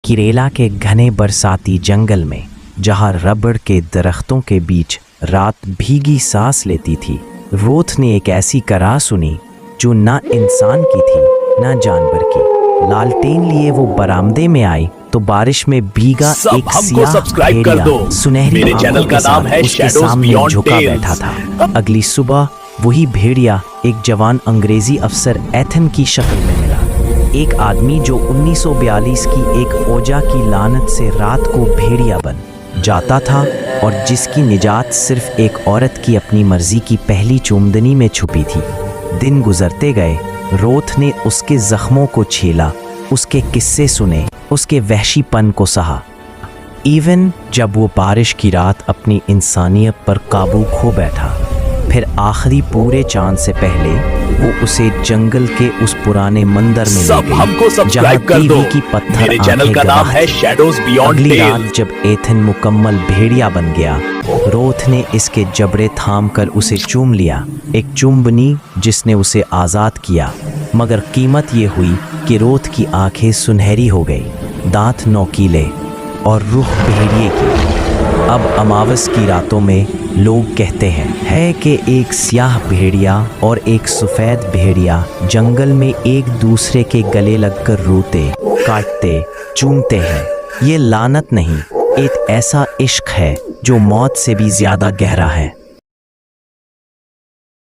केरला के घने बरसाती जंगल में, जहां रबड़ के दरख्तों के बीच रात भीगी सांस लेती थी, रोथ ने एक ऐसी कराह सुनी जो ना इंसान की थी ना जानवर की। लालटेन लिए वो बरामदे में आई तो बारिश में भीगा एक सियाह भेड़िया सुनहरी आंखों के साथ उसके सामने झुका बैठा था। अगली सुबह वही भेड़िया एक जवान अंग्रेजी अफसर एथन की शक्ल में मिला, एक आदमी जो 1942 की एक ओजा की लानत से रात को भेड़िया बन जाता था और जिसकी निजात सिर्फ एक औरत की अपनी मर्जी की पहली चुम्बनी में छुपी थी। दिन गुजरते गए, रोथ ने उसके जख्मों को छीला, उसके किस्से सुने, उसके वहशीपन को सहा। इवन जब वो बारिश की रात अपनी इंसानियत पर काबू खो बैठा, फिर आखिरी पूरे चांद से पहले वो उसे जंगल के उस पुराने मंदिर में ले गई जहाँ टीवी की पत्थर चैनल का नाम है शैडोज बियॉन्ड अगली टेल। रात जब एथन मुकम्मल भेड़िया बन गया, रोथ ने इसके जबड़े थाम कर उसे चूम लिया, एक चुंबनी जिसने उसे आज़ाद किया। मगर कीमत ये हुई कि रोथ की आंखें सुनहरी हो गई, दांत नोकीले और रूह भेड़िए की। अब अमावस की रातों में लोग कहते हैं कि एक स्याह भेड़िया और एक सफ़ेद भेड़िया जंगल में एक दूसरे के गले लगकर रोते, काटते, चूमते हैं। ये लानत नहीं, एक ऐसा इश्क है जो मौत से भी ज़्यादा गहरा है।